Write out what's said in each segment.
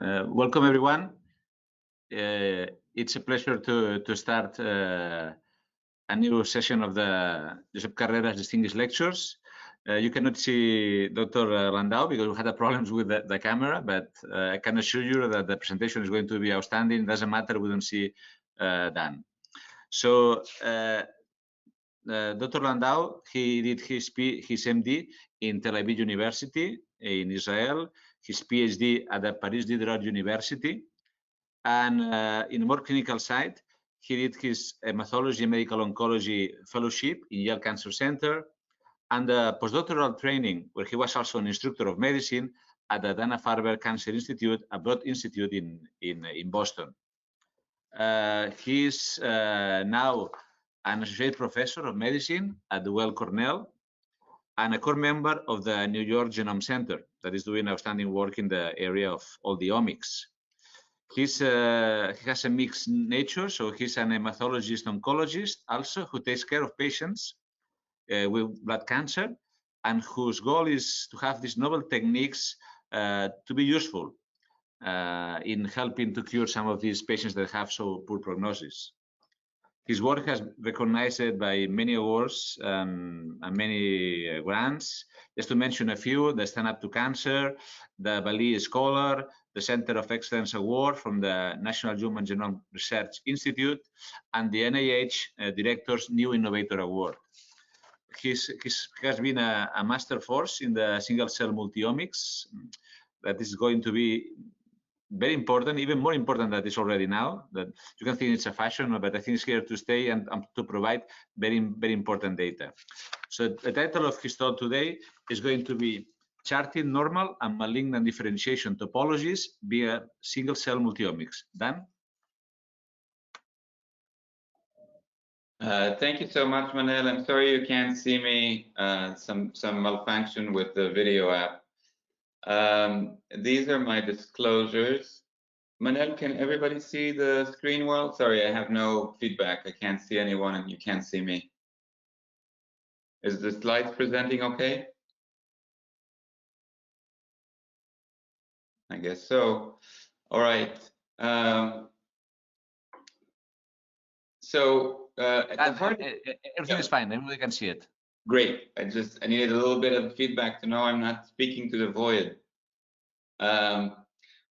Welcome, everyone. It's a pleasure to start a new session of the Josep Carreras Distinguished Lectures. You cannot see Dr. Landau because we had problems with the camera, but I can assure you that the presentation is going to be outstanding. It doesn't matter, we don't see Dan. So Dr. Landau, he did his MD in Tel Aviv University in Israel, his PhD at the Paris Diderot University, and in a more clinical side, he did his hematology and medical oncology fellowship in Yale Cancer Center, and a postdoctoral training where he was also an instructor of medicine at the Dana-Farber Cancer Institute, a Broad Institute in Boston. He's now an associate professor of medicine at the Weill Cornell and a core member of the New York Genome Center that is doing outstanding work in the area of multi-omics. He has a mixed nature, so he's an hematologist oncologist also who takes care of patients with blood cancer and whose goal is to have these novel techniques to be useful in helping to cure some of these patients that have so poor prognosis. His work has been recognized by many awards and many grants. Just to mention a few: the Stand Up to Cancer, the Bali Scholar, the Center of Excellence Award from the National Human Genome Research Institute, and the NIH Director's New Innovator Award. He has been a master force in the single-cell multi-omics that is going to be very important, even more important than it is already now. That you can think it's a fashion, but I think it's here to stay and to provide very, very important data. So the title of his talk today is going to be Charting Normal and Malignant Differentiation Topologies via Single-Cell Multi-omics. Dan? Thank you so much, Manel. I'm sorry you can't see me. Some malfunction with the video app. These are my disclosures. Manel, can everybody see the screen well? Sorry, I have no feedback. I can't see anyone and you can't see me. Is the slides presenting okay? I guess so. All right. Everything is fine. Everybody can see it. Great. I needed a little bit of feedback to know I'm not speaking to the void. All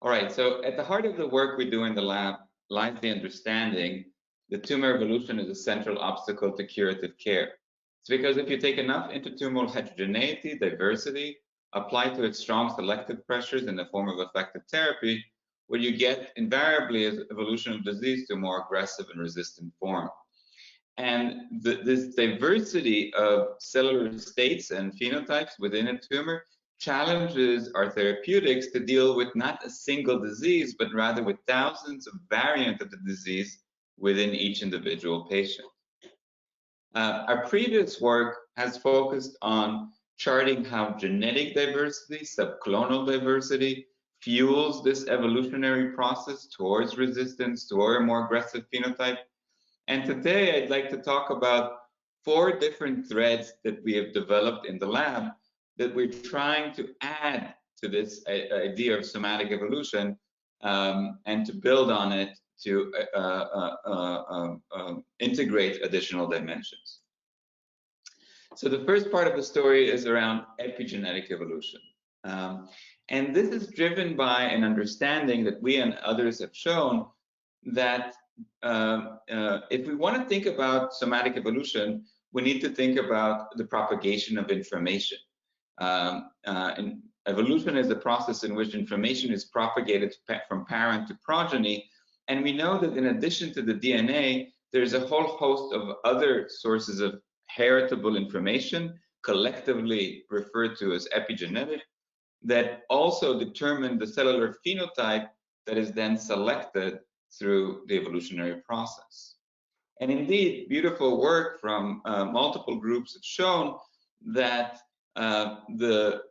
right. So at the heart of the work we do in the lab lies the understanding that tumor evolution is a central obstacle to curative care. It's because if you take enough intertumoral heterogeneity, diversity, apply to it strong selective pressures in the form of effective therapy, what you get invariably is evolution of disease to a more aggressive and resistant form. And this diversity of cellular states and phenotypes within a tumor challenges our therapeutics to deal with not a single disease, but rather with thousands of variants of the disease within each individual patient. Our previous work has focused on charting how genetic diversity, subclonal diversity, fuels this evolutionary process towards resistance, toward a more aggressive phenotype. And today I'd like to talk about 4 different threads that we have developed in the lab that we're trying to add to this idea of somatic evolution and to build on it to integrate additional dimensions. So the first part of the story is around epigenetic evolution. And this is driven by an understanding that we and others have shown that if we want to think about somatic evolution, we need to think about the propagation of information. And evolution is a process in which information is propagated from parent to progeny. And we know that in addition to the DNA, there's a whole host of other sources of heritable information, collectively referred to as epigenetic, that also determine the cellular phenotype that is then selected through the evolutionary process. And indeed, beautiful work from multiple groups have shown that the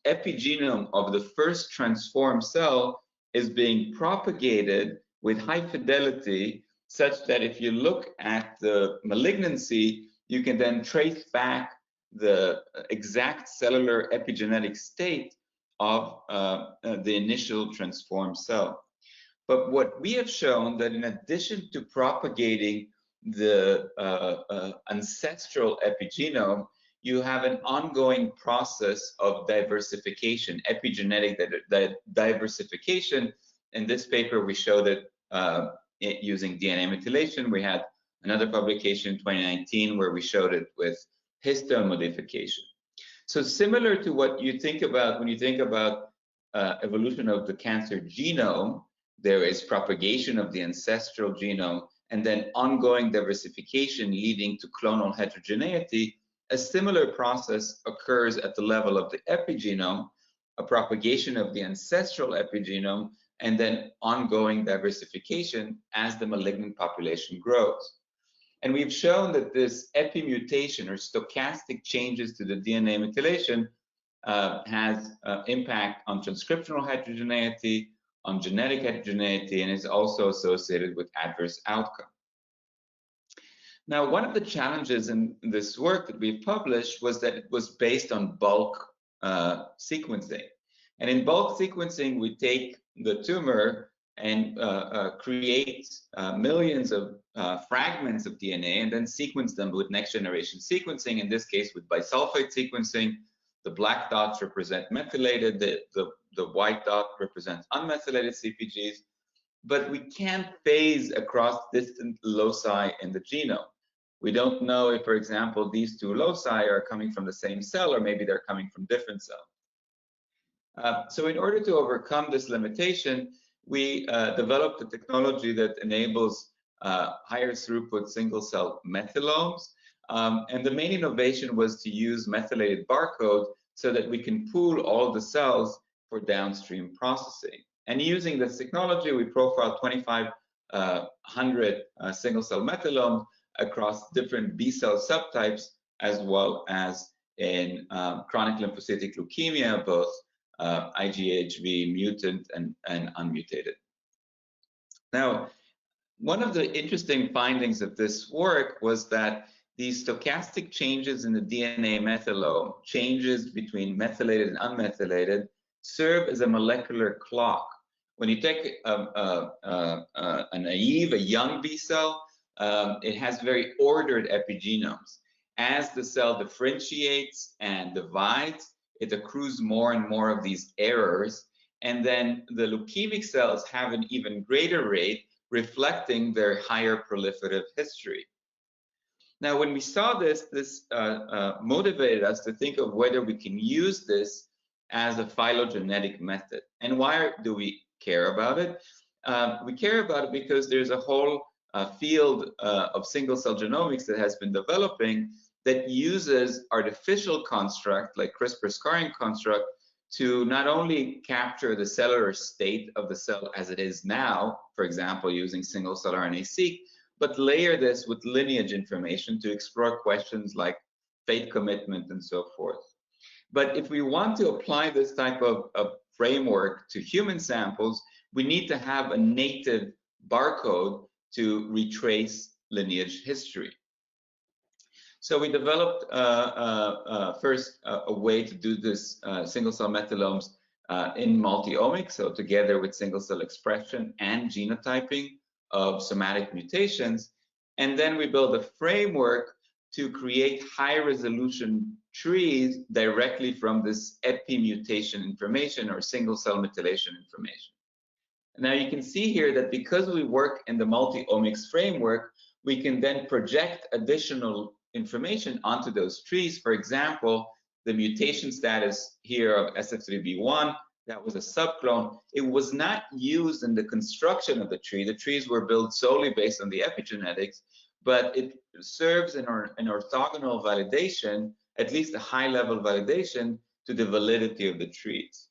epigenome of the first transformed cell is being propagated with high fidelity, such that if you look at the malignancy, you can then trace back the exact cellular epigenetic state of the initial transformed cell. But what we have shown that in addition to propagating the ancestral epigenome, you have an ongoing process of diversification, epigenetic diversification. In this paper, we showed it using DNA methylation. We had another publication in 2019 where we showed it with histone modification. So similar to what you think about when you think about evolution of the cancer genome, there is propagation of the ancestral genome and then ongoing diversification leading to clonal heterogeneity. A similar process occurs at the level of the epigenome, a propagation of the ancestral epigenome, and then ongoing diversification as the malignant population grows. And we've shown that this epimutation or stochastic changes to the DNA methylation has impact on transcriptional heterogeneity, on genetic heterogeneity, and is also associated with adverse outcome. Now, one of the challenges in this work that we've published was that it was based on bulk sequencing. And in bulk sequencing, we take the tumor and create millions of fragments of DNA and then sequence them with next generation sequencing, in this case with bisulfite sequencing. The black dots represent methylated, the white dot represents unmethylated CpGs, but we can't phase across distant loci in the genome. We don't know if, for example, these two loci are coming from the same cell or maybe they're coming from different cells. So in order to overcome this limitation, we developed a technology that enables higher throughput single cell methylomes. And the main innovation was to use methylated barcode so that we can pool all the cells for downstream processing. And using this technology, we profiled 2,500 single cell methylomes across different B cell subtypes, as well as in chronic lymphocytic leukemia, both IgHV mutant and unmutated. Now, one of the interesting findings of this work was that these stochastic changes in the DNA methylome, changes between methylated and unmethylated, serve as a molecular clock. When you take a naive, a young B cell, it has very ordered epigenomes. As the cell differentiates and divides, it accrues more and more of these errors. And then the leukemic cells have an even greater rate, reflecting their higher proliferative history. Now, when we saw this, motivated us to think of whether we can use this as a phylogenetic method. And why do we care about it? We care about it because there's a whole field of single cell genomics that has been developing that uses artificial construct, like CRISPR scarring construct, to not only capture the cellular state of the cell as it is now, for example, using single cell RNA-seq, but layer this with lineage information to explore questions like fate commitment and so forth. But if we want to apply this type of framework to human samples, we need to have a native barcode to retrace lineage history. So we developed first a way to do this single cell methylomes in multi-omics, so together with single cell expression and genotyping of somatic mutations. And then we build a framework to create high resolution trees directly from this epimutation information or single cell methylation information. Now you can see here that because we work in the multi-omics framework, we can then project additional information onto those trees. For example, the mutation status here of SF3B1, that was a subclone. It was not used in the construction of the tree. The trees were built solely based on the epigenetics, but it serves an orthogonal validation, at least a high-level validation, to the validity of the trees.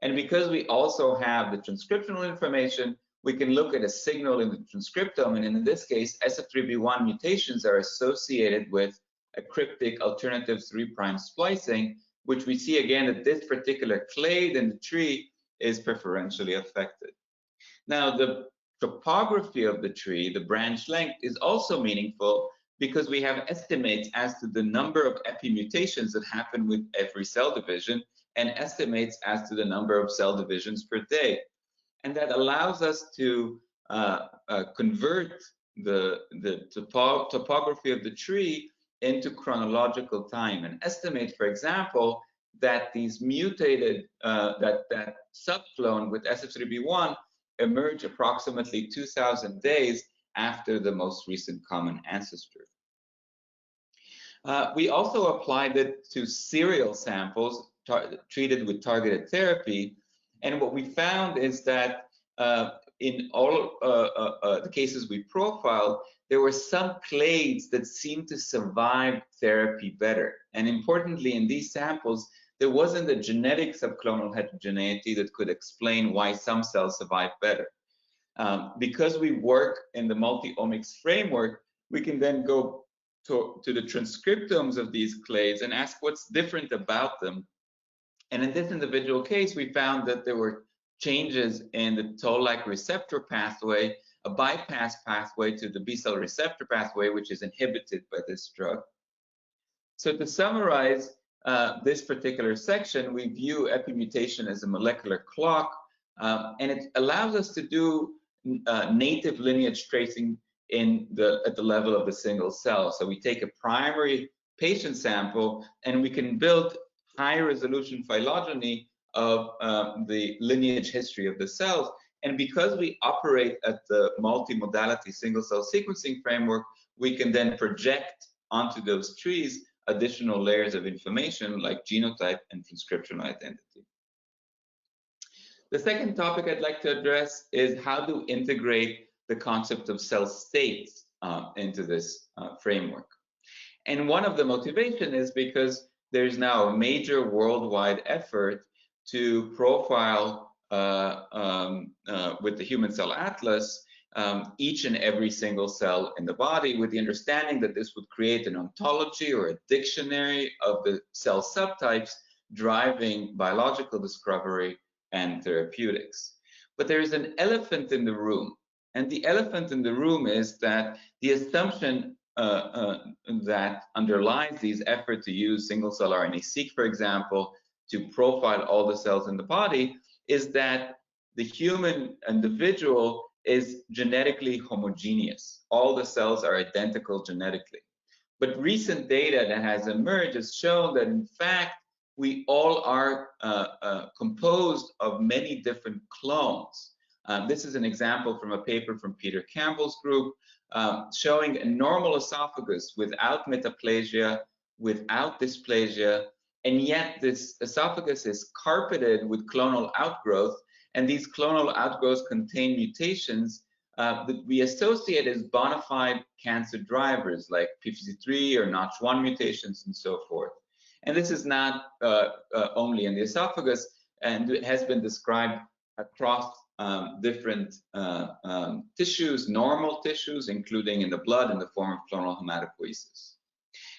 And because we also have the transcriptional information, we can look at a signal in the transcriptome, and in this case, SF3B1 mutations are associated with a cryptic alternative 3' splicing, which we see again that this particular clade in the tree is preferentially affected. Now, the topography of the tree, the branch length, is also meaningful because we have estimates as to the number of epimutations that happen with every cell division and estimates as to the number of cell divisions per day. And that allows us to convert the topography of the tree into chronological time and estimate, for example, that these mutated, that subclone with SF3B1 emerge approximately 2,000 days after the most recent common ancestor. We also applied it to serial samples treated with targeted therapy. And what we found is that in all the cases we profiled, there were some clades that seemed to survive therapy better. And importantly, in these samples, there wasn't a genetic subclonal heterogeneity that could explain why some cells survive better. Because we work in the multi-omics framework, we can then go to the transcriptomes of these clades and ask what's different about them. And in this individual case, we found that there were changes in the toll-like receptor pathway, a bypass pathway to the B-cell receptor pathway, which is inhibited by this drug. So to summarize this particular section, we view epimutation as a molecular clock, and it allows us to do native lineage tracing at the level of the single cell. So we take a primary patient sample and we can build high resolution phylogeny of the lineage history of the cells. And because we operate at the multimodality single cell sequencing framework, we can then project onto those trees additional layers of information like genotype and transcriptional identity. The second topic I'd like to address is how to integrate the concept of cell states into this framework. And one of the motivation is because there's now a major worldwide effort to profile with the Human Cell Atlas each and every single cell in the body, with the understanding that this would create an ontology or a dictionary of the cell subtypes driving biological discovery and therapeutics. But there is an elephant in the room, and the elephant in the room is that the assumption that underlies these efforts to use single-cell RNA-seq, for example, to profile all the cells in the body, is that the human individual is genetically homogeneous. All the cells are identical genetically. But recent data that has emerged has shown that, in fact, we all are composed of many different clones. This is an example from a paper from Peter Campbell's group showing a normal esophagus without metaplasia, without dysplasia, and yet this esophagus is carpeted with clonal outgrowth, and these clonal outgrowths contain mutations that we associate as bona fide cancer drivers like p53 or Notch1 mutations and so forth. And this is not only in the esophagus, and it has been described across different tissues, normal tissues, including in the blood in the form of clonal hematopoiesis.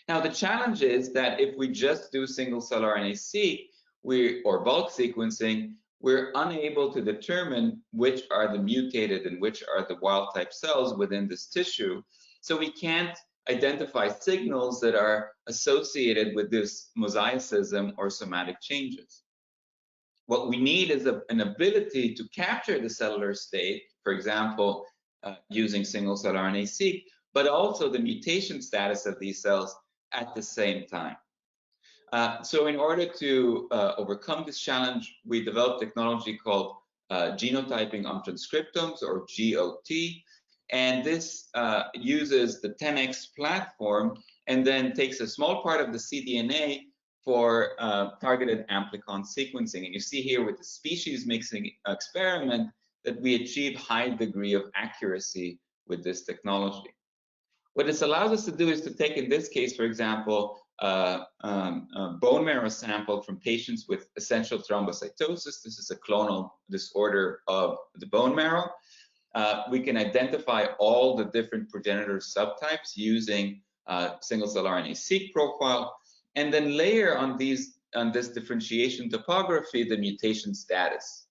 Now, the challenge is that if we just do single-cell RNA-seq or bulk sequencing, we're unable to determine which are the mutated and which are the wild-type cells within this tissue. So we can't identify signals that are associated with this mosaicism or somatic changes. What we need is an ability to capture the cellular state, for example, using single-cell RNA-seq, but also the mutation status of these cells at the same time. So in order to overcome this challenge, we developed technology called genotyping on transcriptomes, or GOT, and this uses the 10x platform and then takes a small part of the cDNA for targeted amplicon sequencing. And you see here with the species mixing experiment that we achieve high degree of accuracy with this technology. What this allows us to do is to take, in this case, for example, a bone marrow sample from patients with essential thrombocytosis. This is a clonal disorder of the bone marrow. We can identify all the different progenitor subtypes using single-cell RNA-seq profile, and then layer on this differentiation topography the mutation status.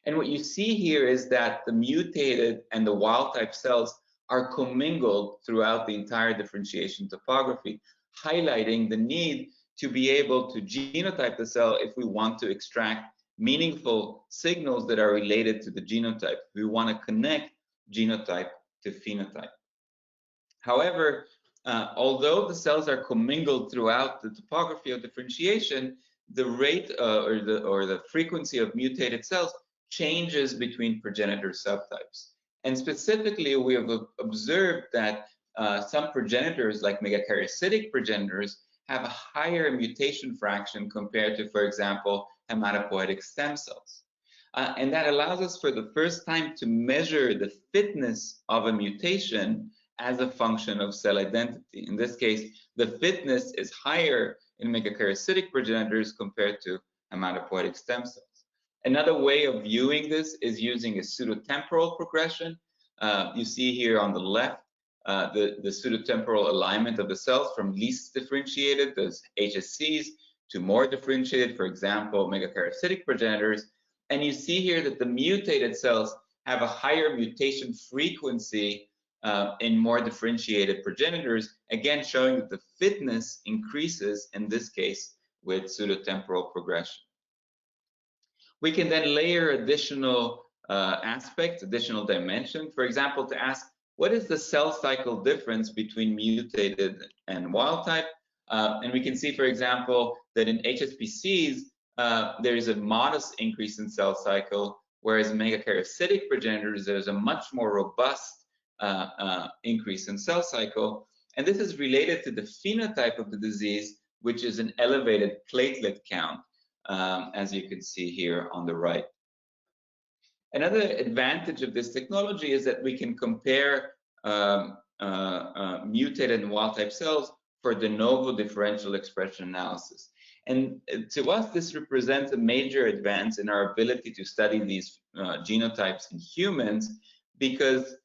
And what you see here is that the mutated and the wild-type cells are commingled throughout the entire differentiation topography, highlighting the need to be able to genotype the cell if we want to extract meaningful signals that are related to the genotype. We want to connect genotype to phenotype. However, although the cells are commingled throughout the topography of differentiation, the rate or the frequency of mutated cells changes between progenitor subtypes. And specifically, we have observed that some progenitors, like megakaryocytic progenitors, have a higher mutation fraction compared to, for example, hematopoietic stem cells. And that allows us for the first time to measure the fitness of a mutation as a function of cell identity. In this case, the fitness is higher in megakaryocytic progenitors compared to hematopoietic stem cells. Another way of viewing this is using a pseudotemporal progression. You see here on the left the pseudotemporal alignment of the cells from least differentiated, those HSCs, to more differentiated, for example, megakaryocytic progenitors. And you see here that the mutated cells have a higher mutation frequency in more differentiated progenitors, again showing that the fitness increases in this case with pseudotemporal progression. We can then layer additional aspects, additional dimension, for example, to ask what is the cell cycle difference between mutated and wild type. And we can see, for example, that in HSPCs, there is a modest increase in cell cycle, whereas in megakaryocytic progenitors, there's a much more robust increase in cell cycle. And this is related to the phenotype of the disease, which is an elevated platelet count, as you can see here on the right. Another advantage of this technology is that we can compare mutated and wild-type cells for de novo differential expression analysis. And to us, this represents a major advance in our ability to study these genotypes in humans, because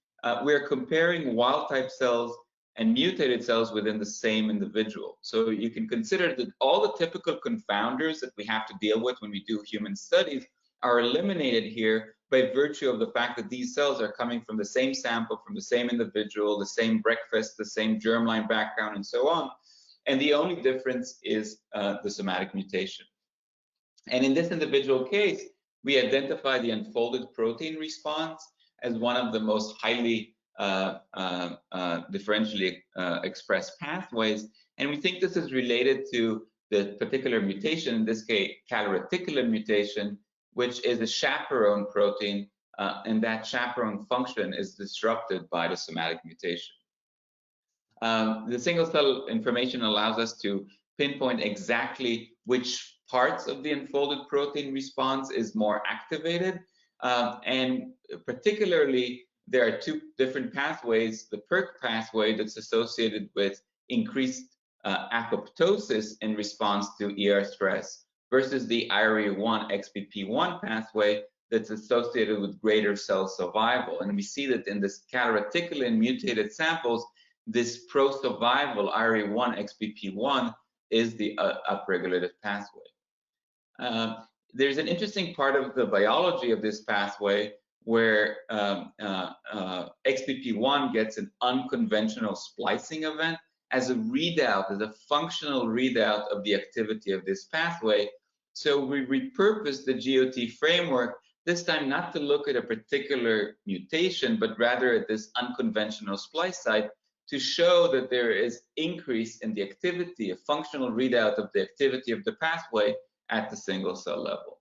we're comparing wild-type cells and mutated cells within the same individual. So you can consider that all the typical confounders that we have to deal with when we do human studies are eliminated here by virtue of the fact that these cells are coming from the same sample, from the same individual, the same breakfast, the same germline background, and so on. And the only difference is the somatic mutation. And in this individual case, we identify the unfolded protein response as one of the most highly differentially expressed pathways. And we think this is related to the particular mutation, in this case, CALR mutation, which is a chaperone protein, and that chaperone function is disrupted by the somatic mutation. The single cell information allows us to pinpoint exactly which parts of the unfolded protein response is more activated, and particularly there are two different pathways: the PERK pathway that's associated with increased apoptosis in response to ER stress, versus the IRE1 XPP1 pathway that's associated with greater cell survival. And we see that in this calreticulin mutated samples, this pro-survival IRE1 XPP1 is the upregulated pathway. There's an interesting part of the biology of this pathway where XPP1 gets an unconventional splicing event as a readout, as a functional readout of the activity of this pathway. So we repurposed the GOT framework, this time not to look at a particular mutation, but rather at this unconventional splice site, to show that there is increase in the activity, a functional readout of the activity of the pathway at the single cell level.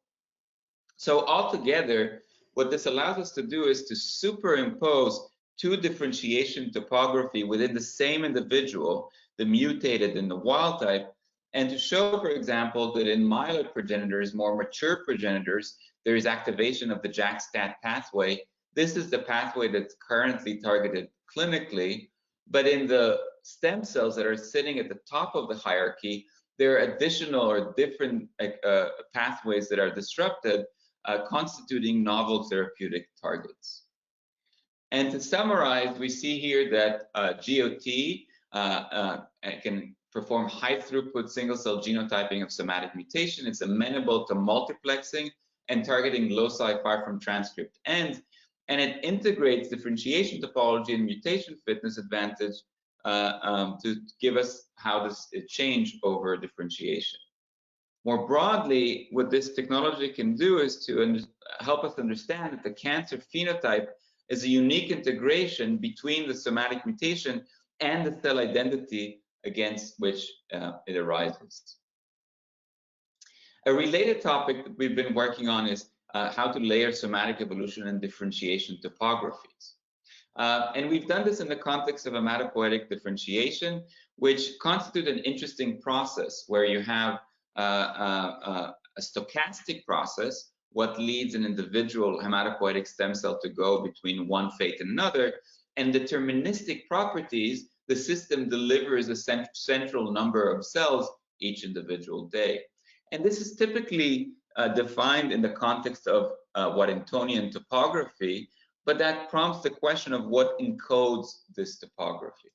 So altogether, what this allows us to do is to superimpose two differentiation topography within the same individual, the mutated and the wild type, and to show, for example, that in myeloid progenitors, more mature progenitors, there is activation of the JAK-STAT pathway. This is the pathway that's currently targeted clinically, but in the stem cells that are sitting at the top of the hierarchy, there are additional or different pathways that are disrupted, constituting novel therapeutic targets. And to summarize, we see here that GOT can perform high throughput single cell genotyping of somatic mutation. It's amenable to multiplexing and targeting loci far from transcript end. and it integrates differentiation topology and mutation fitness advantage to give us how this change over differentiation. More broadly, what this technology can do is to help us understand that the cancer phenotype is a unique integration between the somatic mutation and the cell identity against which it arises. A related topic that we've been working on is how to layer somatic evolution and differentiation topographies. And we've done this in the context of hematopoietic differentiation, which constitutes an interesting process where you have a stochastic process, what leads an individual hematopoietic stem cell to go between one fate and another, and deterministic properties, the system delivers a central number of cells each individual day. And this is typically defined in the context of Waddingtonian topography, but that prompts the question of what encodes this topography.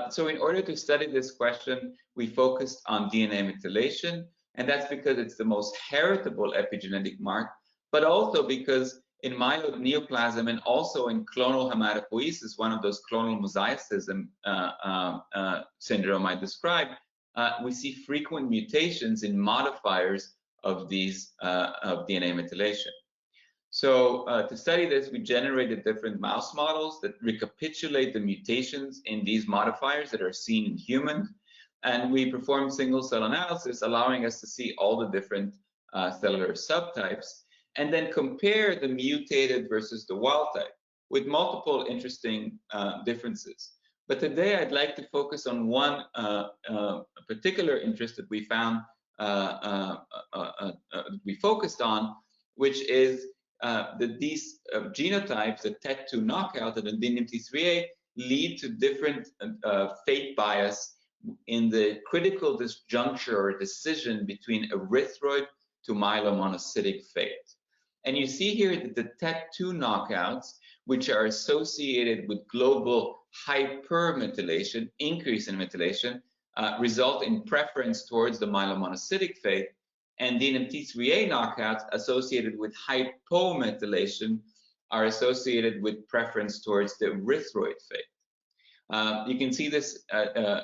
So in order to study this question, we focused on DNA methylation, and that's because it's the most heritable epigenetic mark, but also because in myeloid neoplasm and also in clonal hematopoiesis, one of those clonal mosaicism syndrome I described, we see frequent mutations in modifiers of these of DNA methylation. So to study this, we generated different mouse models that recapitulate the mutations in these modifiers that are seen in humans. And we performed single cell analysis, allowing us to see all the different cellular subtypes, and then compare the mutated versus the wild type with multiple interesting differences. But today I'd like to focus on one particular interest that we found, we focused on, which is that these genotypes, the TET2 knockout and the DNMT3A, lead to different fate bias in the critical disjuncture or decision between erythroid to myelomonocytic fate. And you see here that the TET2 knockouts, which are associated with global hypermethylation, increase in methylation, result in preference towards the myelomonocytic fate, and DNMT3A knockouts associated with hypomethylation are associated with preference towards the erythroid fate. You can see this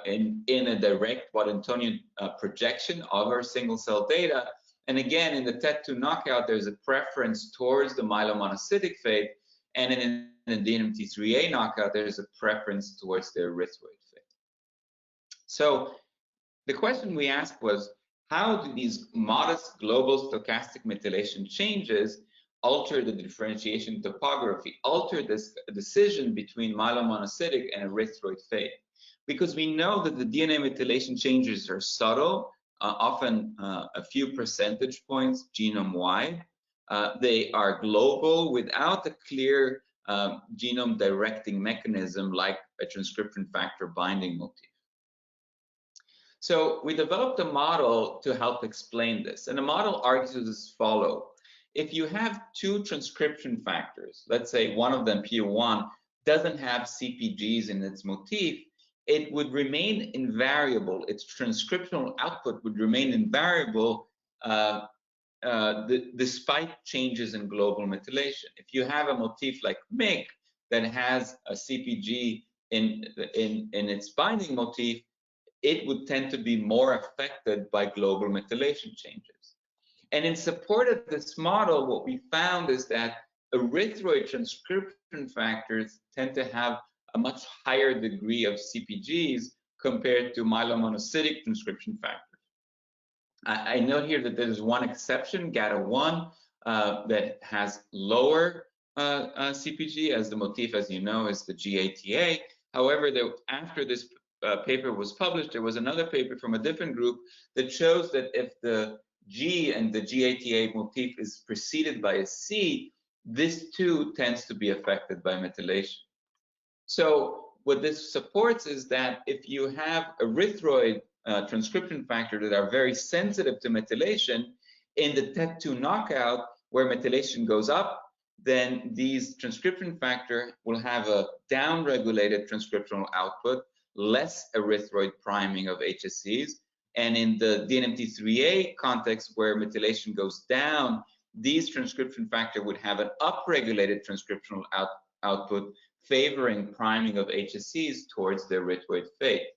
in a direct Waddingtonian projection of our single cell data. And again, in the TET2 knockout, there's a preference towards the myelomonocytic fate, and in the DNMT3A knockout, there's a preference towards the erythroid fate. So the question we asked was, how do these modest global stochastic methylation changes alter the differentiation topography, alter this decision between myelomonocytic and erythroid fate? Because we know that the DNA methylation changes are subtle, often a few percentage points genome-wide. They are global without a clear genome directing mechanism like a transcription factor binding motif. So we developed a model to help explain this, and the model argues as follows. If you have two transcription factors, let's say one of them, P1, doesn't have CPGs in its motif, it would remain invariable. Its transcriptional output would remain invariable despite changes in global methylation. If you have a motif like MYC that has a CPG in its binding motif, it would tend to be more affected by global methylation changes. And in support of this model, what we found is that erythroid transcription factors tend to have a much higher degree of CPGs compared to myelomonocytic transcription factors. I note here that there's one exception, GATA1, that has lower CPG, as the motif, as you know, is the GATA. However, after this paper was published, there was another paper from a different group that shows that if the G and the GATA motif is preceded by a C, this too tends to be affected by methylation. So what this supports is that if you have erythroid transcription factors that are very sensitive to methylation, in the TET2 knockout, where methylation goes up, then these transcription factor will have a downregulated transcriptional output, less erythroid priming of HSCs. And in the DNMT3A context, where methylation goes down, these transcription factor would have an upregulated transcriptional output favoring priming of HSCs towards their erythroid fate.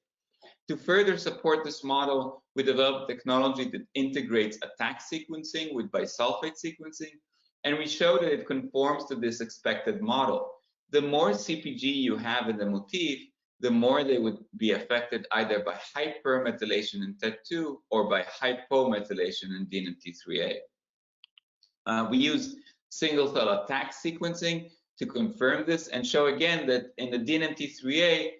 To further support this model, we developed technology that integrates attack sequencing with bisulfite sequencing, and we show that it conforms to this expected model. The more CpG you have in the motif, the more they would be affected either by hypermethylation in TET2 or by hypomethylation in DNMT3A. We use single-cell attack sequencing to confirm this and show again that in the DNMT3A,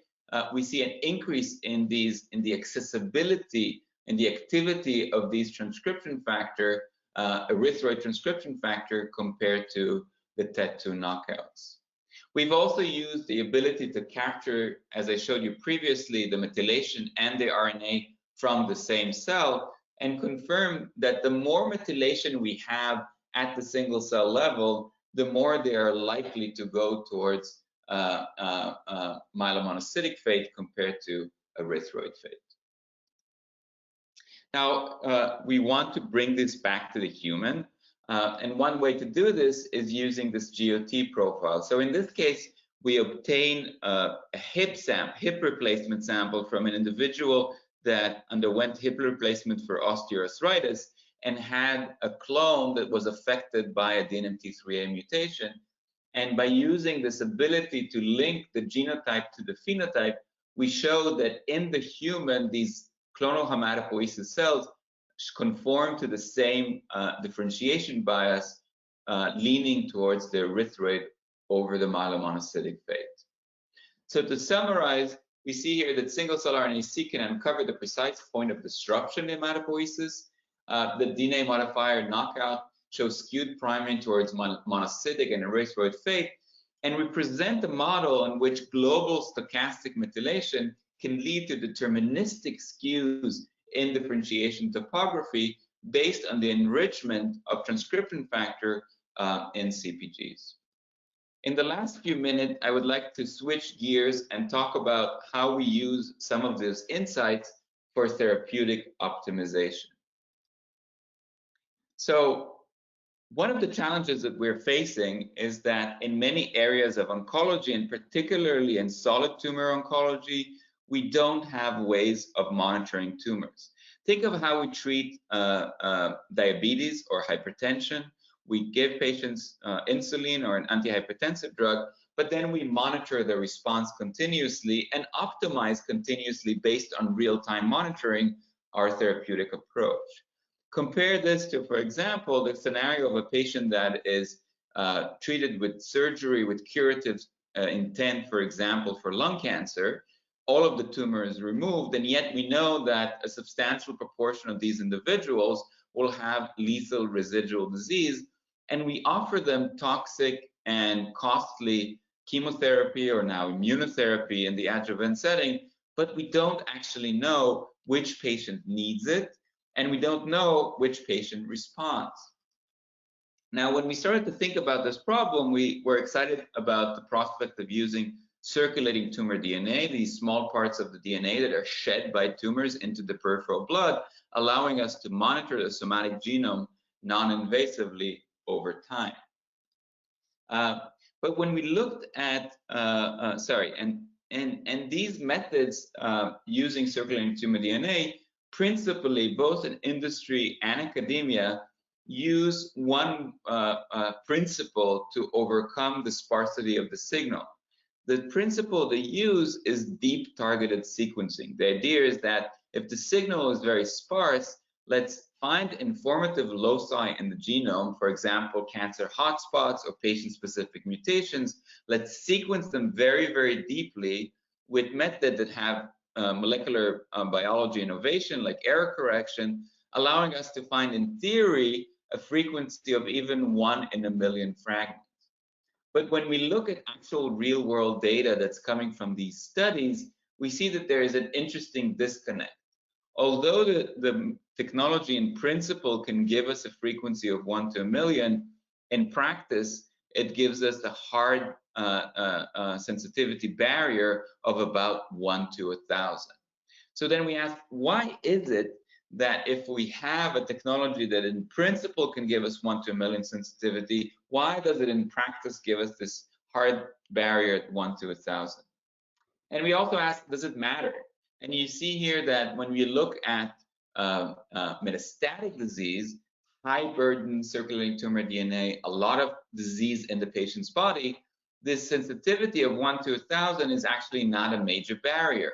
we see an increase in the accessibility and the activity of these transcription factor, erythroid transcription factor compared to the TET2 knockouts. We've also used the ability to capture, as I showed you previously, the methylation and the RNA from the same cell and confirm that the more methylation we have at the single cell level, the more they are likely to go towards myelomonocytic fate compared to erythroid fate. Now, we want to bring this back to the human, and one way to do this is using this GOT profile. So in this case, we obtain a hip replacement sample from an individual that underwent hip replacement for osteoarthritis and had a clone that was affected by a DNMT3A mutation. And by using this ability to link the genotype to the phenotype, we show that in the human, these clonal hematopoiesis cells conform to the same differentiation bias, leaning towards the erythroid over the myelomonocytic fate. So to summarize, we see here that single-cell RNA-seq can uncover the precise point of disruption in hematopoiesis. The DNA modifier knockout shows skewed priming towards monocytic and erythroid fate, and we present a model in which global stochastic methylation can lead to deterministic skews in differentiation topography based on the enrichment of transcription factor in CpGs. In the last few minutes, I would like to switch gears and talk about how we use some of these insights for therapeutic optimization. So one of the challenges that we're facing is that in many areas of oncology, and particularly in solid tumor oncology, we don't have ways of monitoring tumors. Think of how we treat diabetes or hypertension. We give patients insulin or an antihypertensive drug, but then we monitor the response continuously and optimize continuously based on real-time monitoring our therapeutic approach. Compare this to, for example, the scenario of a patient that is treated with surgery with curative intent, for example, for lung cancer. All of the tumor is removed, and yet we know that a substantial proportion of these individuals will have lethal residual disease, and we offer them toxic and costly chemotherapy or now immunotherapy in the adjuvant setting, but we don't actually know which patient needs it, and we don't know which patient responds. Now, when we started to think about this problem, we were excited about the prospect of using circulating tumor DNA, these small parts of the DNA that are shed by tumors into the peripheral blood, allowing us to monitor the somatic genome non-invasively over time. But when we looked at, and these methods using circulating tumor DNA, principally both in industry and academia, use one principle to overcome the sparsity of the signal. The principle they use is deep targeted sequencing. The idea is that if the signal is very sparse, let's find informative loci in the genome, for example, cancer hotspots or patient-specific mutations. Let's sequence them very, very deeply with methods that have molecular biology innovation like error correction, allowing us to find, in theory, a frequency of even 1 in a million fragments. But when we look at actual real-world data that's coming from these studies, we see that there is an interesting disconnect. Although the technology in principle can give us a frequency of 1 to a million, in practice, it gives us a hard sensitivity barrier of about 1 to 1,000. So then we ask, why is it that if we have a technology that in principle can give us 1 to a million sensitivity, why does it in practice give us this hard barrier at 1 to 1,000? And we also ask, does it matter? And you see here that when we look at metastatic disease, high burden circulating tumor DNA, a lot of disease in the patient's body, this sensitivity of 1 to 1,000 is actually not a major barrier.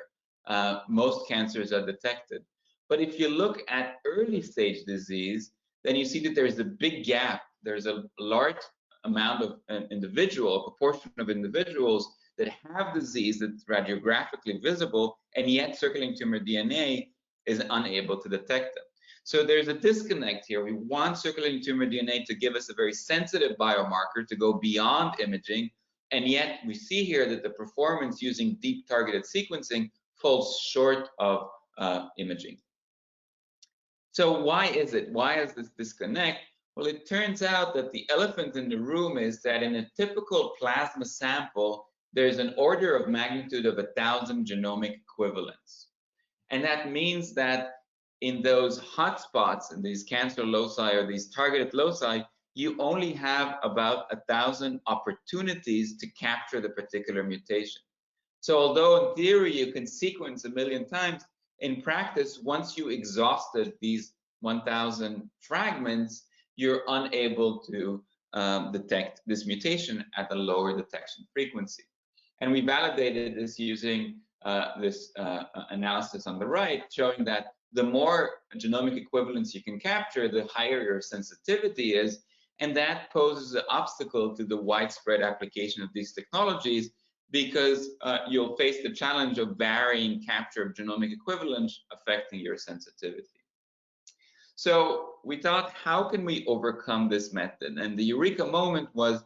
Most cancers are detected. But if you look at early stage disease, then you see that there's a big gap. There's a large amount of a proportion of individuals that have disease that's radiographically visible, and yet circulating tumor DNA is unable to detect them. So there's a disconnect here. We want circulating tumor DNA to give us a very sensitive biomarker to go beyond imaging, and yet we see here that the performance using deep targeted sequencing falls short of imaging. So why is it? Why is this disconnect? Well, it turns out that the elephant in the room is that in a typical plasma sample, there's an order of magnitude of 1,000 genomic equivalents. And that means that in those hotspots, in these cancer loci or these targeted loci, you only have about 1,000 opportunities to capture the particular mutation. So although in theory you can sequence 1 million times, in practice, once you exhausted these 1,000 fragments, you're unable to detect this mutation at a lower detection frequency. And we validated this using this analysis on the right, showing that the more genomic equivalents you can capture, the higher your sensitivity is, and that poses an obstacle to the widespread application of these technologies, because you'll face the challenge of varying capture of genomic equivalents affecting your sensitivity. So we thought, how can we overcome this method? And the eureka moment was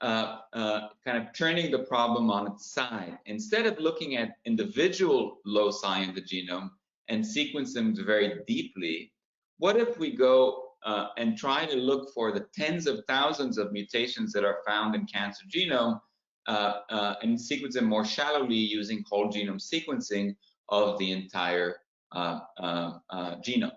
kind of turning the problem on its side. Instead of looking at individual loci in the genome and sequence them very deeply, what if we go and try to look for the tens of thousands of mutations that are found in cancer genome and sequence them more shallowly using whole genome sequencing of the entire genome.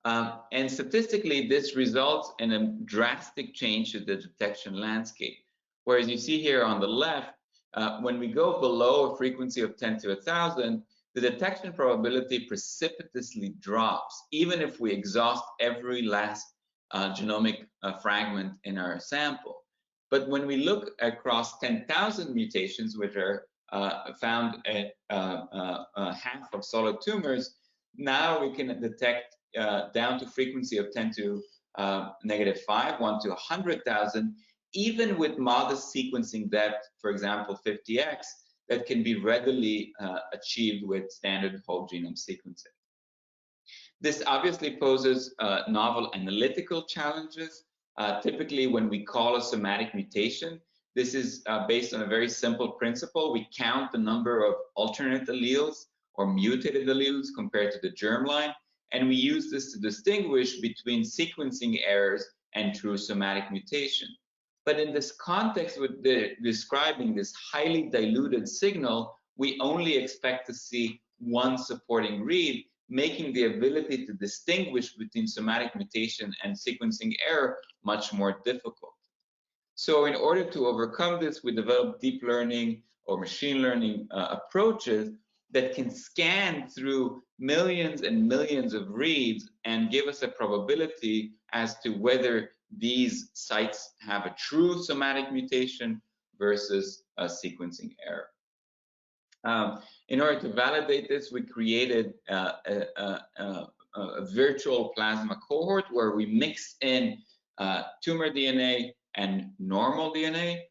And statistically, this results in a drastic change to the detection landscape. Whereas you see here on the left, when we go below a frequency of 10 to 1,000, the detection probability precipitously drops, even if we exhaust every last genomic fragment in our sample. But when we look across 10,000 mutations, which are found at half of solid tumors, now we can detect down to frequency of 10 to -5, 1 to 100,000, even with modest sequencing depth, for example, 50x, that can be readily achieved with standard whole genome sequencing. This obviously poses novel analytical challenges. Typically, when we call a somatic mutation, this is based on a very simple principle. We count the number of alternate alleles or mutated alleles compared to the germline, and we use this to distinguish between sequencing errors and true somatic mutation. But in this context with describing this highly diluted signal, we only expect to see one supporting read, making the ability to distinguish between somatic mutation and sequencing error much more difficult. So in order to overcome this, we developed deep learning or machine learning approaches that can scan through millions and millions of reads and give us a probability as to whether these sites have a true somatic mutation versus a sequencing error. In order to validate this, we created a virtual plasma cohort where we mix in tumor DNA and normal DNA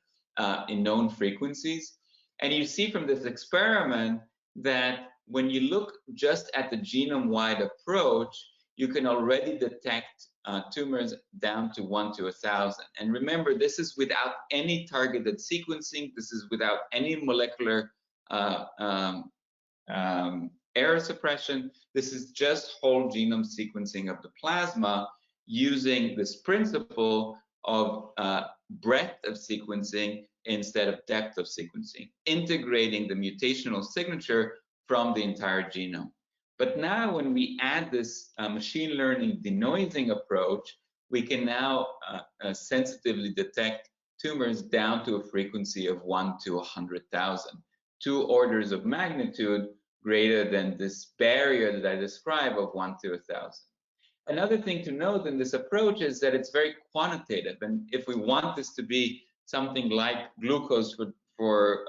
in known frequencies. And you see from this experiment that when you look just at the genome-wide approach, you can already detect tumors down to 1 to 1,000. And remember, this is without any targeted sequencing. This is without any molecular error suppression. This is just whole genome sequencing of the plasma using this principle of breadth of sequencing instead of depth of sequencing, integrating the mutational signature from the entire genome. But now when we add this machine learning denoising approach, we can now sensitively detect tumors down to a frequency of 1 to 100,000, 2 orders of magnitude greater than this barrier that I described of 1 to 1,000. Another thing to note in this approach is that it's very quantitative, and if we want this to be something like glucose for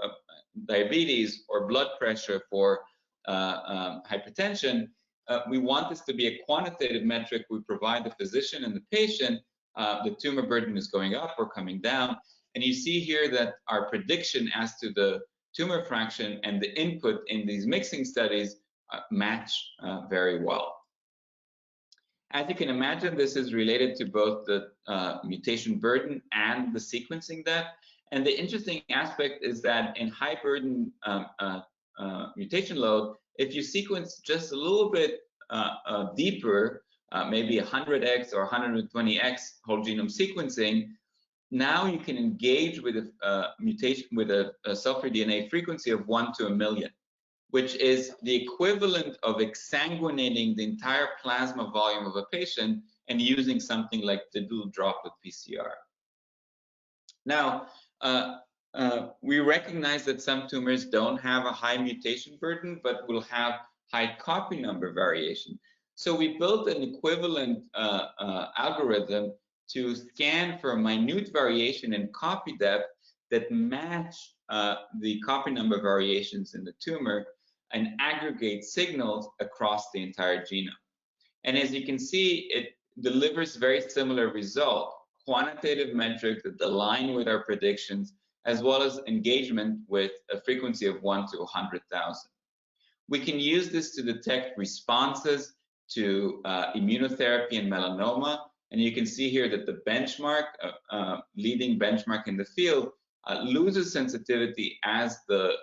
diabetes or blood pressure for hypertension, we want this to be a quantitative metric. We provide the physician and the patient, the tumor burden is going up or coming down. And you see here that our prediction as to the tumor fraction and the input in these mixing studies match very well. As you can imagine, this is related to both the mutation burden and the sequencing depth. And the interesting aspect is that in high burden mutation load, if you sequence just a little bit deeper, maybe 100x or 120x whole genome sequencing, now you can engage with a mutation with a cell-free DNA frequency of 1 to 1,000,000, which is the equivalent of exsanguinating the entire plasma volume of a patient and using something like the dual droplet PCR. Now, we recognize that some tumors don't have a high mutation burden, but will have high copy number variation. So we built an equivalent algorithm to scan for minute variation in copy depth that match the copy number variations in the tumor and aggregate signals across the entire genome. And as you can see, it delivers very similar result, quantitative metrics that align with our predictions, as well as engagement with a frequency of 1 to 100,000. We can use this to detect responses to immunotherapy and melanoma. And you can see here that the benchmark, leading benchmark in the field, loses sensitivity as the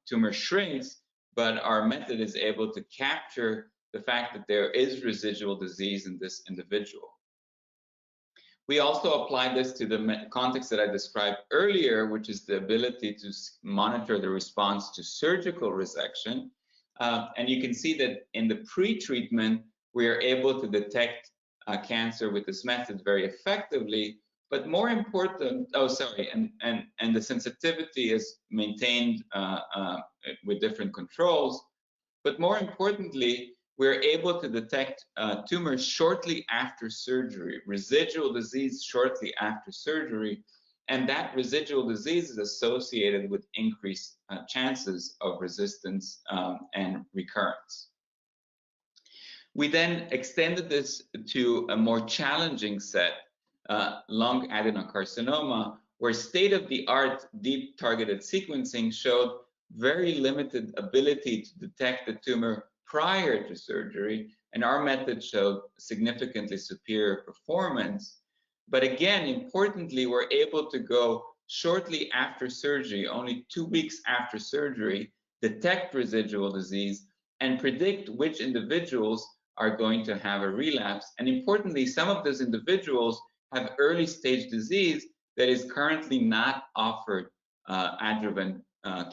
tumor shrinks, but our method is able to capture the fact that there is residual disease in this individual. We also apply this to the context that I described earlier, which is the ability to monitor the response to surgical resection. And you can see that in the pre-treatment, we are able to detect cancer with this method very effectively. But more important, and the sensitivity is maintained with different controls. But more importantly, we're able to detect tumors shortly after surgery, residual disease shortly after surgery, and that residual disease is associated with increased chances of resistance and recurrence. We then extended this to a more challenging set, lung adenocarcinoma, where state-of-the-art deep targeted sequencing showed very limited ability to detect the tumor prior to surgery, and our method showed significantly superior performance. But again, importantly, we're able to go shortly after surgery, only 2 weeks after surgery, detect residual disease and predict which individuals are going to have a relapse. And importantly, some of those individuals have early stage disease that is currently not offered adjuvant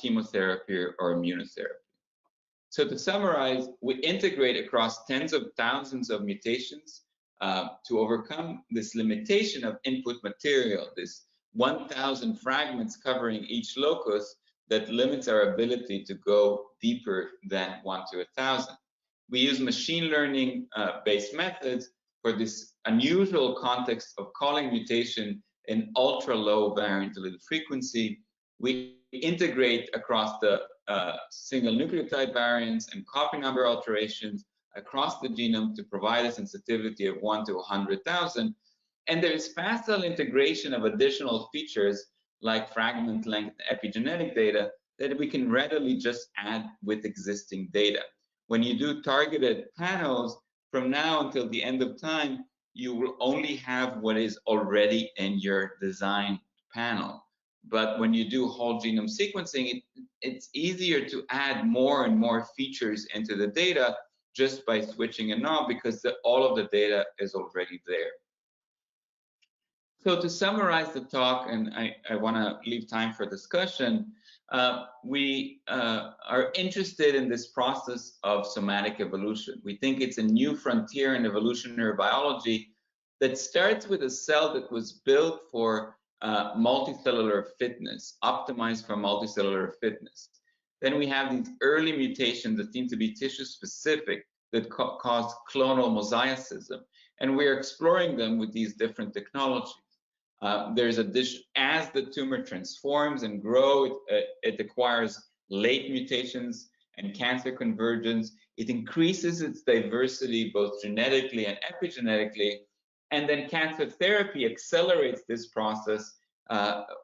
chemotherapy or immunotherapy. So to summarize, we integrate across tens of thousands of mutations to overcome this limitation of input material, this 1,000 fragments covering each locus that limits our ability to go deeper than 1 to 1,000. We use machine learning based methods for this unusual context of calling mutation in ultra low variant allele frequency. We integrate across the single nucleotide variants and copy number alterations across the genome to provide a sensitivity of 1 to 100,000. And there is facile integration of additional features like fragment length epigenetic data that we can readily just add with existing data. When you do targeted panels, from now until the end of time, you will only have what is already in your design panel. But when you do whole genome sequencing, it's easier to add more and more features into the data just by switching a knob, because all of the data is already there. So to summarize the talk, and I want to leave time for discussion, we are interested in this process of somatic evolution. We think it's a new frontier in evolutionary biology that starts with a cell that was built for multicellular fitness, optimized for multicellular fitness. Then we have these early mutations that seem to be tissue specific that cause clonal mosaicism, and we're exploring them with these different technologies. As the tumor transforms and grows, it acquires late mutations and cancer convergence. It increases its diversity both genetically and epigenetically, and then cancer therapy accelerates this process,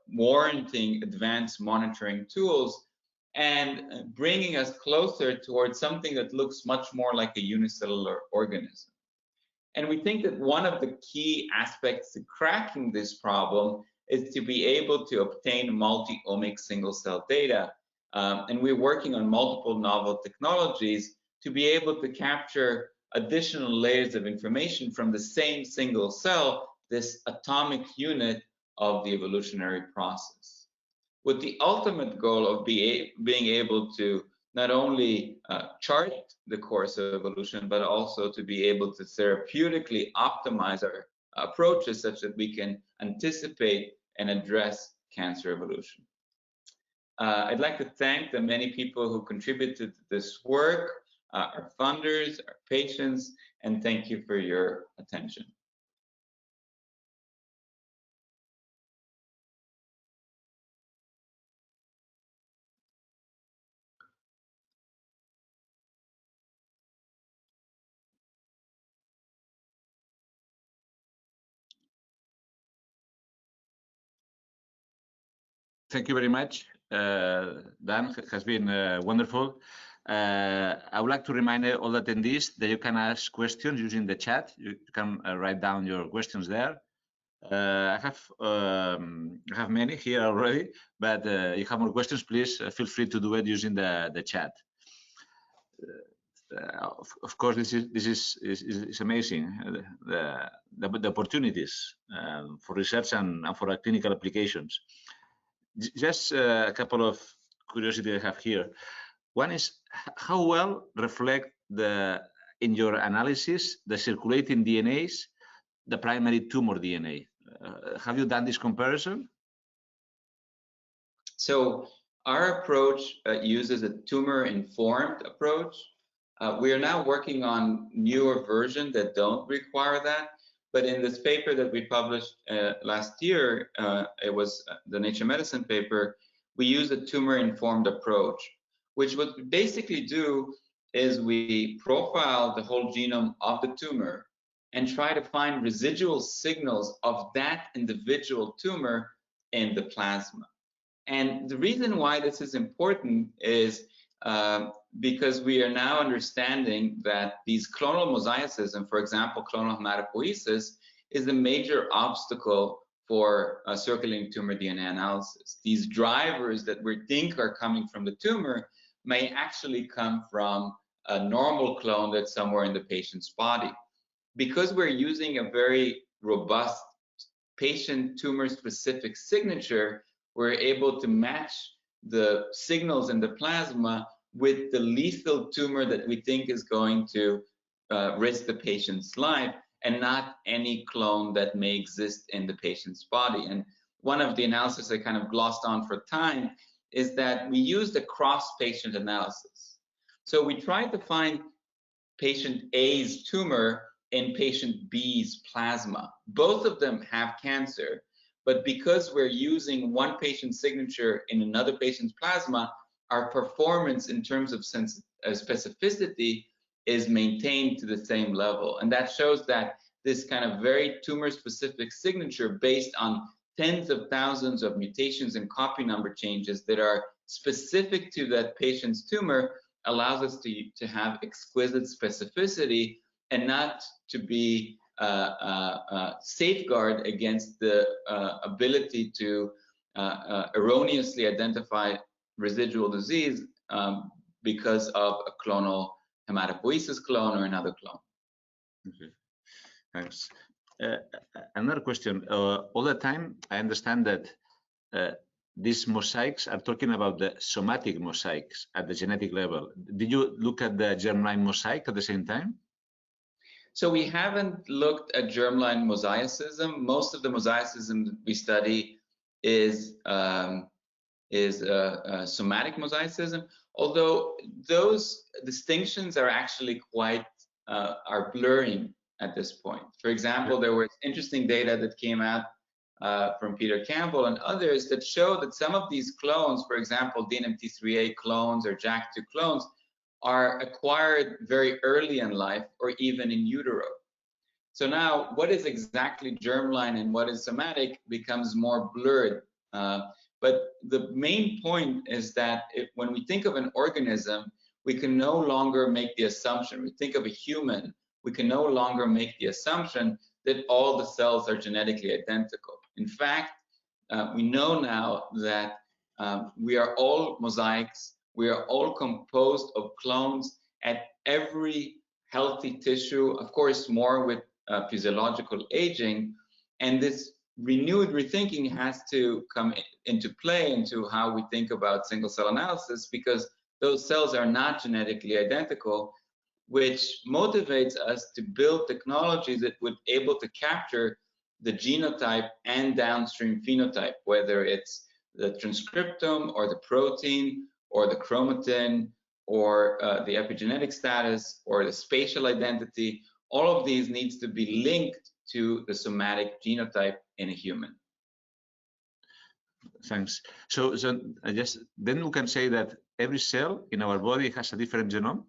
warranting advanced monitoring tools and bringing us closer towards something that looks much more like a unicellular organism. And we think that one of the key aspects to cracking this problem is to be able to obtain multi-omics single-cell data. And we're working on multiple novel technologies to be able to capture additional layers of information from the same single cell, this atomic unit of the evolutionary process, with the ultimate goal of being able to not only chart the course of evolution, but also to be able to therapeutically optimize our approaches such that we can anticipate and address cancer evolution. I'd like to thank the many people who contributed to this work, our funders, our patients, and thank you for your attention. Thank you very much, Dan. It has been wonderful. I would like to remind all attendees that you can ask questions using the chat. You can write down your questions there. I have many here already, but if you have more questions, please feel free to do it using the chat. Of course, this is amazing. The opportunities for research and for clinical applications. Just a couple of curiosities I have here. One is how well reflect in your analysis the circulating DNAs, the primary tumor DNA. Have you done this comparison? So our approach uses a tumor-informed approach. We are now working on newer versions that don't require that. But in this paper that we published last year, it was the Nature Medicine paper, we use a tumor-informed approach, which what we basically do is we profile the whole genome of the tumor and try to find residual signals of that individual tumor in the plasma. And the reason why this is important is because we are now understanding that these clonal mosaicism, for example, clonal hematopoiesis, is a major obstacle for circulating tumor DNA analysis. These drivers that we think are coming from the tumor may actually come from a normal clone that's somewhere in the patient's body. Because we're using a very robust patient tumor-specific signature, we're able to match the signals in the plasma with the lethal tumor that we think is going to risk the patient's life, and not any clone that may exist in the patient's body. And one of the analysis I kind of glossed on for time is that we used a cross-patient analysis. So we tried to find patient A's tumor in patient B's plasma. Both of them have cancer, but because we're using one patient's signature in another patient's plasma, our performance in terms of specificity is maintained to the same level. And that shows that this kind of very tumor-specific signature based on tens of thousands of mutations and copy number changes that are specific to that patient's tumor allows us to have exquisite specificity and not to be safeguard against the ability to erroneously identify residual disease because of a clonal hematopoiesis clone or another clone. Okay, thanks. Uh, Another question. All the time, I understand that these mosaics are talking about the somatic mosaics at the genetic level. Did you look at the germline mosaic at the same time? So we haven't looked at germline mosaicism. Most of the mosaicism we study is somatic mosaicism, although those distinctions are actually quite are blurring at this point. For example, there was interesting data that came out from Peter Campbell and others that show that some of these clones, for example, DNMT3A clones or JAK2 clones, are acquired very early in life or even in utero. So now what is exactly germline and what is somatic becomes more blurred. But the main point is that when we think of an organism, we can no longer make the assumption, we think of a human, we can no longer make the assumption that all the cells are genetically identical. In fact, we know now that we are all mosaics, we are all composed of clones at every healthy tissue, of course, more with physiological aging, and this renewed rethinking has to come into play into how we think about single cell analysis, because those cells are not genetically identical, which motivates us to build technologies that would be able to capture the genotype and downstream phenotype, whether it's the transcriptome or the protein or the chromatin or the epigenetic status or the spatial identity. All of these needs to be linked to the somatic genotype in a human. Thanks. So I guess then we can say that every cell in our body has a different genome?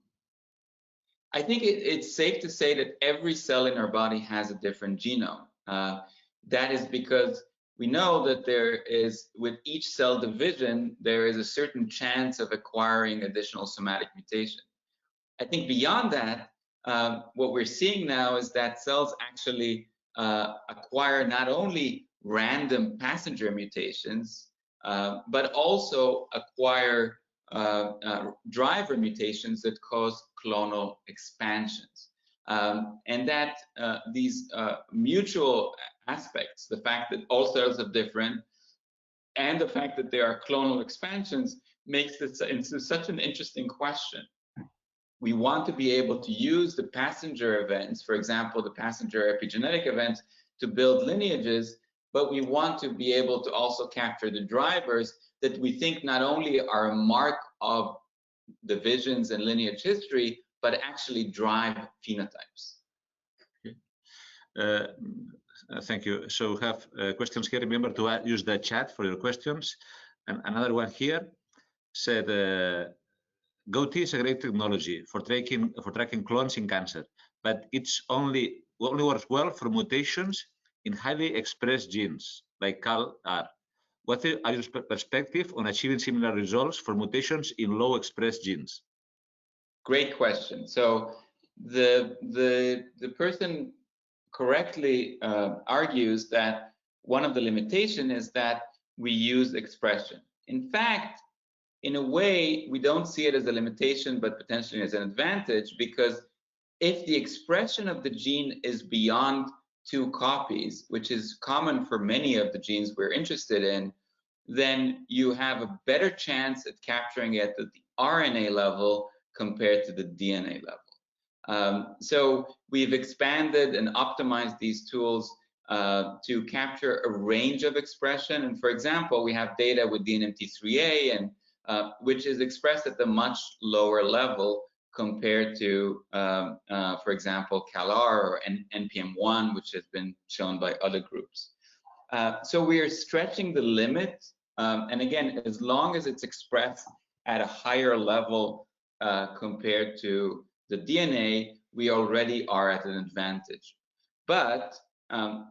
I think it's safe to say that every cell in our body has a different genome. That is because we know that there is, with each cell division, there is a certain chance of acquiring additional somatic mutation. I think beyond that, what we're seeing now is that cells actually acquire not only random passenger mutations, but also acquire driver mutations that cause clonal expansions. And that these mutual aspects, the fact that all cells are different and the fact that there are clonal expansions, makes this into such an interesting question. We want to be able to use the passenger events, for example, the passenger epigenetic events, to build lineages, but we want to be able to also capture the drivers that we think not only are a mark of divisions and lineage history, but actually drive phenotypes. Okay. Thank you. So we have questions here. Remember to use the chat for your questions. And another one here said, GOT is a great technology for tracking clones in cancer, but it's only works well for mutations in highly expressed genes like CALR. What are your perspective on achieving similar results for mutations in low expressed genes? Great question. So the person correctly argues that one of the limitations is that we use expression. In fact, in a way, we don't see it as a limitation, but potentially as an advantage, because if the expression of the gene is beyond 2 copies, which is common for many of the genes we're interested in, then you have a better chance at capturing it at the RNA level compared to the DNA level. So we've expanded and optimized these tools to capture a range of expression. And for example, we have data with DNMT3A, and which is expressed at a much lower level compared to, for example, CALR or NPM1, which has been shown by other groups. So we are stretching the limit. And again, as long as it's expressed at a higher level compared to the DNA, we already are at an advantage. But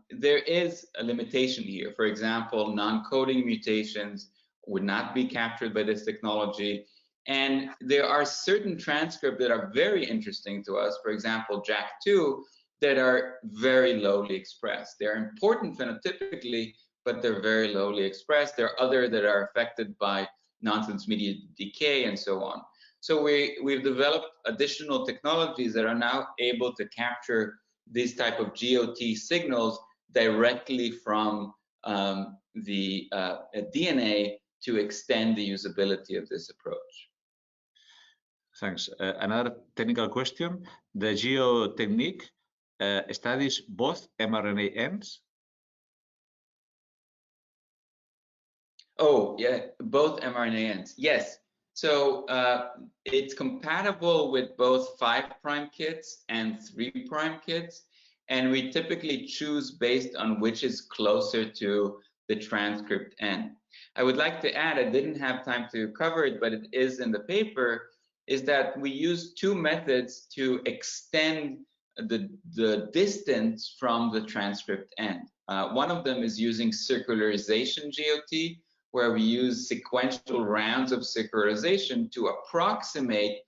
there is a limitation here. For example, non-coding mutations would not be captured by this technology. And there are certain transcripts that are very interesting to us, for example, JAK2, that are very lowly expressed. They're important phenotypically, but they're very lowly expressed. There are others that are affected by nonsense-mediated decay and so on. So we've developed additional technologies that are now able to capture these type of GOT signals directly from the DNA to extend the usability of this approach. Thanks. Another technical question. The GEO technique studies both mRNA ends? Oh, yeah, both mRNA ends. Yes. So it's compatible with both 5' kits and 3' kits. And we typically choose based on which is closer to the transcript end. I would like to add, I didn't have time to cover it, but it is in the paper, is that we use two methods to extend the distance from the transcript end. One of them is using circularization GOT, where we use sequential rounds of circularization to approximate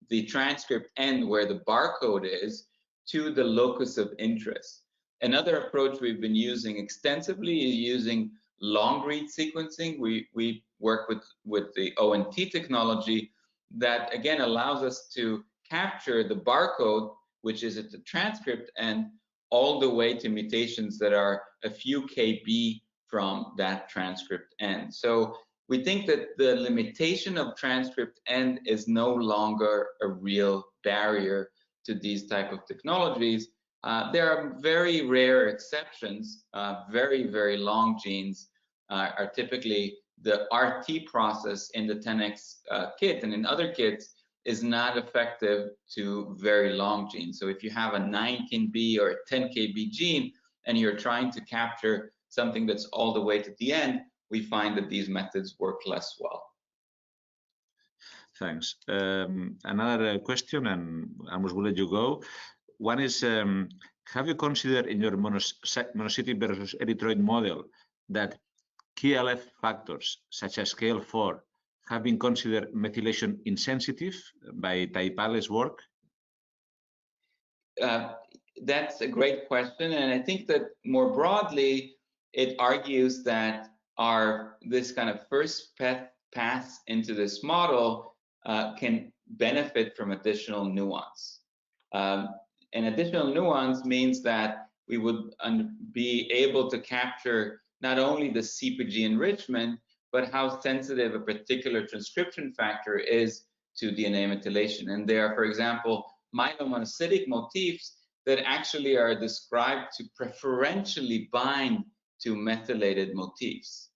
the transcript end where the barcode is to the locus of interest. Another approach we've been using extensively is using long read sequencing. We work with the ONT technology that again allows us to capture the barcode, which is at the transcript end, all the way to mutations that are a few kb from that transcript end. So we think that the limitation of transcript end is no longer a real barrier to these type of technologies. There are very rare exceptions. Very, very long genes are typically the RT process in the 10x kit, and in other kits is not effective to very long genes. So if you have a 9 kb or a 10 kb gene and you're trying to capture something that's all the way to the end, we find that these methods work less well. Thanks. Another question, and Amos will let you go. One is, have you considered in your monocytic versus erythroid model that KLF factors such as CALR have been considered methylation insensitive by Taipale's work? That's a great question, and I think that more broadly, it argues that this kind of first pass into this model can benefit from additional nuance. And additional nuance means that we would be able to capture not only the CpG enrichment, but how sensitive a particular transcription factor is to DNA methylation. And there are, for example, myelomonocytic motifs that actually are described to preferentially bind to methylated motifs.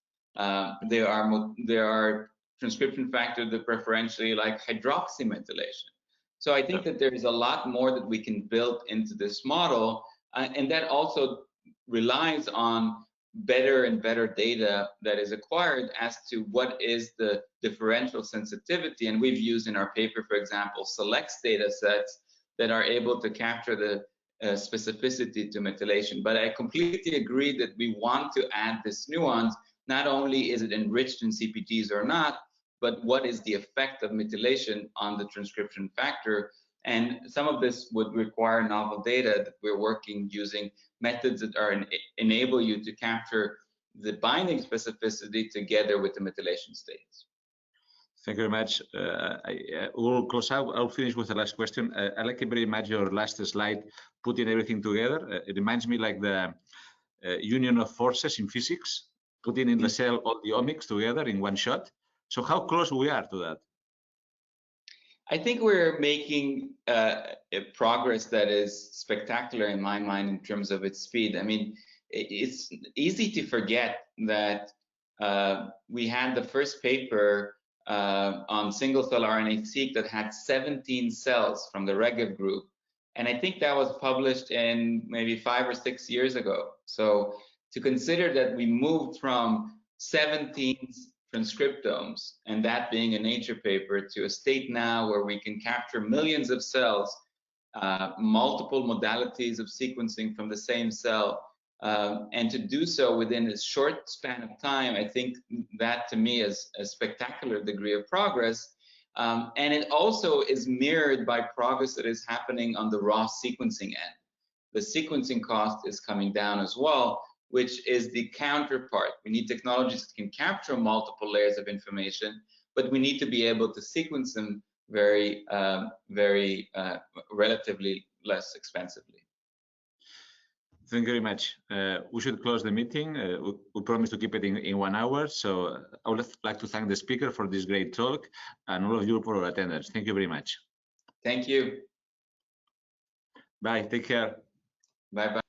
There are transcription factors that preferentially like hydroxymethylation. So I think that there is a lot more that we can build into this model, and that also relies on better and better data that is acquired as to what is the differential sensitivity. And we've used in our paper, for example, selects data sets that are able to capture the specificity to methylation. But I completely agree that we want to add this nuance. Not only is it enriched in CpGs or not, but what is the effect of methylation on the transcription factor? And some of this would require novel data that we're working using methods that are enable you to capture the binding specificity together with the methylation states. Thank you very much. We'll close out. I'll finish with the last question. I like very much your last slide, putting everything together. It reminds me like the union of forces in physics, putting in the cell all the omics together in one shot. So how close we are to that? I think we're making a progress that is spectacular in my mind in terms of its speed. I mean, it's easy to forget that we had the first paper on single-cell RNA-seq that had 17 cells from the Regev group. And I think that was published in maybe 5 or 6 years ago. So to consider that we moved from 17 transcriptomes, and that being a Nature paper, to a state now where we can capture millions of cells, multiple modalities of sequencing from the same cell, and to do so within a short span of time, I think that to me is a spectacular degree of progress. And it also is mirrored by progress that is happening on the raw sequencing end. The sequencing cost is coming down as well, which is the counterpart. We need technologies that can capture multiple layers of information, but we need to be able to sequence them very relatively less expensively. Thank you very much. We should close the meeting. We promise to keep it in 1 hour. So I would like to thank the speaker for this great talk and all of you for your attendance. Thank you very much. Thank you. Bye. Take care. Bye-bye.